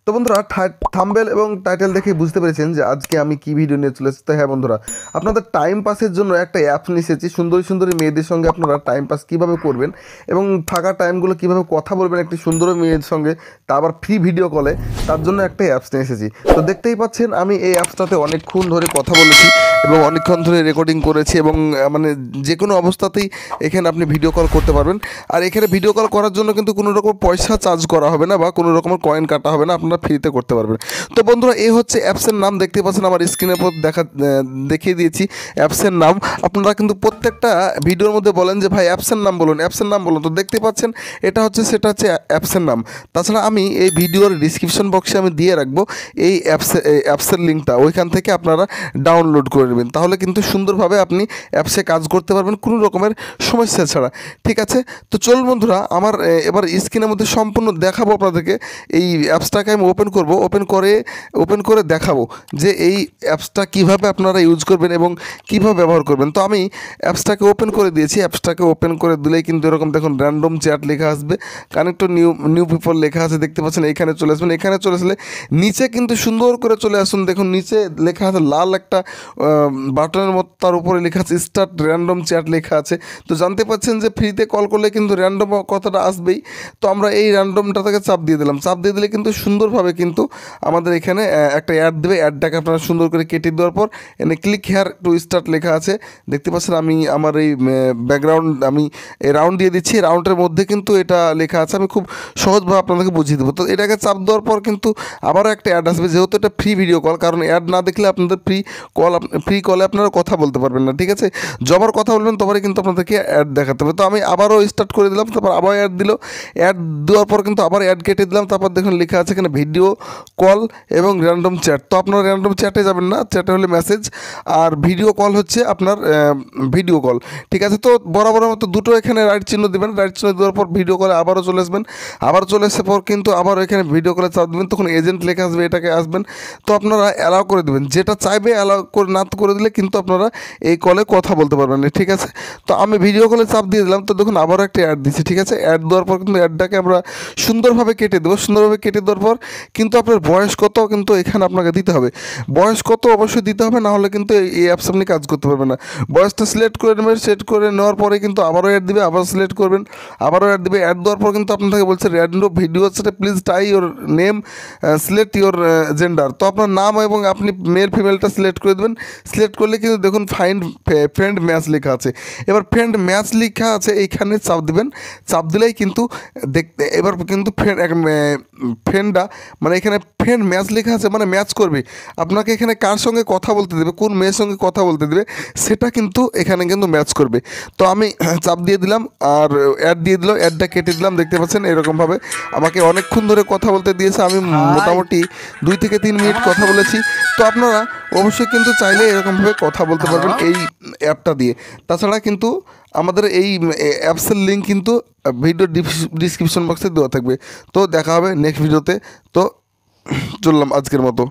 তো বন্ধুরা থাম্বনেল এবং টাইটেল দেখে বুঝতে পেরেছেন যে আজকে আমি কি ভিডিও নিয়ে চলে এসেছি। তো হ্যাঁ বন্ধুরা, আপনাদের টাইম পাসের জন্য একটা অ্যাপ নিয়ে এসেছি। সুন্দরী সুন্দরী মেয়েদের সঙ্গে আপনারা টাইম পাস কীভাবে করবেন এবং ফাঁকা টাইমগুলো কীভাবে কথা বলবেন একটি সুন্দর মেয়ের সঙ্গে, তা আবার ফ্রি ভিডিও কলে, তার জন্য একটা অ্যাপস নিয়ে এসেছি। তো দেখতেই পাচ্ছেন আমি এই অ্যাপসটাতে অনেকক্ষণ ধরে কথা বলেছি এবং অনেকক্ষণ ধরে রেকর্ডিং করেছি এবং মানে যে কোনো অবস্থাতেই এখানে আপনি ভিডিও কল করতে পারবেন। আর এখানে ভিডিও কল করার জন্য কিন্তু কোনো রকম পয়সা চার্জ করা হবে না বা কোনো রকমের কয়েন কাটা হবে না, আপনারা ফ্রিতে করতে পারবেন। তো বন্ধুরা, এই হচ্ছে অ্যাপসের নাম, দেখতে পাচ্ছেন আমার স্ক্রিনের উপর দেখিয়ে দিয়েছি অ্যাপসের নাম। আপনারা কিন্তু প্রত্যেকটা ভিডিওর মধ্যে বলেন যে ভাই অ্যাপসের নাম বলুন, অ্যাপসের নাম বলুন। তো দেখতে পাচ্ছেন সেটা হচ্ছে অ্যাপসের নাম। তাছাড়া আমি এই ভিডিওর ডিসক্রিপশন বক্সে আমি দিয়ে রাখবো এই অ্যাপসের লিঙ্কটা, ওইখান থেকে আপনারা ডাউনলোড করে নেবেন। তাহলে কিন্তু সুন্দরভাবে আপনি অ্যাপসে কাজ করতে পারবেন কোনো রকমের সমস্যা ছাড়া। ঠিক আছে, তো চলুন বন্ধুরা, আমার এবার স্ক্রিনের মধ্যে সম্পূর্ণ দেখাবো আপনাদেরকে। এই অ্যাপসটাকে আমি ওপেন করে দেখাবো যে এই অ্যাপসটা কীভাবে আপনারা ইউজ করবেন এবং কীভাবে ব্যবহার করবেন। তো আমি অ্যাপসটাকে ওপেন করে দিয়েছি। অ্যাপসটাকে ওপেন করে দিলেই কিন্তু এরকম দেখুন র্যান্ডম চ্যাট লেখা আসবে, কানেক্ট টু নিউ পিপল লেখা আছে, দেখতে পাচ্ছেন। এখানে চলে আসবেন। এখানে চলে আসলে নিচে কিন্তু সুন্দর করে চলে আসুন, দেখুন নিচে লেখা আছে লাল একটা বাটনের মতো, তার উপরে লেখা আছে স্টার্ট র্যান্ডম চ্যাট লেখা আছে। তো জানতে পাচ্ছেন যে ফ্রিতে কল করলে কিন্তু র্যান্ডম কথাটা আসবেই। তো আমরা এই র্যান্ডমটা থেকে চাপ দিয়ে দিলাম। চাপ দিয়ে দিলে কিন্তু সুন্দরভাবে কিন্তু আমাদের এখানে একটা অ্যাড দেবে। অ্যাডটাকে আপনারা সুন্দর করে কেটে দেওয়ার পর এনে ক্লিক হেয়ার টু স্টার্ট লেখা আছে, দেখতে পাচ্ছেন। আমি আমার এই ব্যাকগ্রাউন্ড আমি এই রাউন্ড দিয়ে দিচ্ছি। রাউন্ডের মধ্যে কিন্তু এটা লেখা আছে, আমি খুব সহজভাবে আপনাদেরকে বুঝিয়ে দেবো। তো এটাকে চাপ দেওয়ার পর কিন্তু আবারও একটা অ্যাড আসবে, যেহেতু এটা ফ্রি ভিডিও কল, কারণ অ্যাড না দেখলে আপনাদের ফ্রি কলে আপনারা কথা বলতে পারবেন না। ঠিক আছে, যবার কথা বলবেন তবারই কিন্তু আপনাদেরকে অ্যাড দেখাতে হবে। তো আমি আবারও স্টার্ট করে দিলাম, তারপর আবার অ্যাড দিল। অ্যাড দেওয়ার পর কিন্তু আবার অ্যাড কেটে দিলাম। তারপর দেখুন লেখা আছে এখানে ভিডিও কল এবং র্যান্ডম চ্যাট। তো আপনারা র্যান্ডম চ্যাটে যাবেন না, চ্যাটে হলে মেসেজ, আর ভিডিও কল হচ্ছে আপনার ভিডিও কল। ঠিক আছে, তো বরাবরের মতো দুটো এখানে রাইট চিহ্ন দেবেন। রাইট চিহ্ন দেওয়ার পর ভিডিও কলে আবারও চলে আসবেন। আবার চলে আসার পর কিন্তু আবার এখানে ভিডিও কলে চাপ দেবেন, তখন এজেন্ট লেখা আসবে, এটাকে আসবেন। তো আপনারা অ্যালাউ করে দেবেন, যেটা চাইবে অ্যালাউ করে না করে দিলে কিন্তু আপনারা এই কলে কথা বলতে পারবেন না। ঠিক আছে, তো আমি ভিডিও কলে চাপ দিয়ে দিলাম। তো দেখুন আবারও একটা অ্যাড দিচ্ছি। ঠিক আছে, অ্যাড দেওয়ার পর কিন্তু অ্যাডটাকে আমরা সুন্দরভাবে কেটে দেবো। সুন্দরভাবে কেটে দেওয়ার পর কিন্তু আপনার বয়স কত কিন্তু এখানে আপনাকে দিতে হবে। বয়স কত অবশ্যই দিতে হবে, না হলে কিন্তু এই অ্যাপস আপনি কাজ করতে পারবেন না। বয়সটা সিলেক্ট করে নেবেন। সিলেক্ট করে নেওয়ার পরে কিন্তু আবারও অ্যাড দিবে, আবার সিলেক্ট করবেন, আবারও অ্যাড দিবে। অ্যাড দেওয়ার পর কিন্তু আপনাকে বলছে র্যান্ডম ভিডিও সেটা please type your name, select your gender. তো আপনার নাম এবং আপনি মেল ফিমেলটা সিলেক্ট করে দেবেন। সিলেক্ট করলে কিন্তু দেখুন ফাইন্ড ফ্রেন্ড ম্যাচ লেখা আছে। এবার ফ্রেন্ড ম্যাচ লেখা আছে, এইখানে চাপ দিবেন। চাপ দিলেই কিন্তু দেখতে এবার কিন্তু ফ্রেন্ডটা মানে এখানে ফ্রেন্ড ম্যাচ লেখা আছে, মানে ম্যাচ করবে আপনাকে। এখানে কার সঙ্গে কথা বলতে দেবে, কোন মেয়ের সঙ্গে কথা বলতে দেবে, সেটা কিন্তু এখানে কিন্তু ম্যাচ করবে। তো আমি চাপ দিয়ে দিলাম আর অ্যাড দিয়ে দিলাম, অ্যাডটা কেটে দিলাম। দেখতে পাচ্ছেন এরকমভাবে আমাকে অনেকক্ষণ ধরে কথা বলতে দিয়েছে। আমি মোটামুটি 2 থেকে 3 মিনিট কথা বলেছি। তো আপনারা অবশ্যই কিন্তু চাইলে এরকমভাবে কথা বলতে পারবেন এই অ্যাপটা দিয়ে। তাছাড়া কিন্তু আমাদের এই অ্যাপসের লিঙ্ক কিন্তু ভিডিও ডিসক্রিপশন বক্সে দেওয়া থাকবে। তো দেখা হবে নেক্সট ভিডিওতে। তো চললাম আজকের মতো।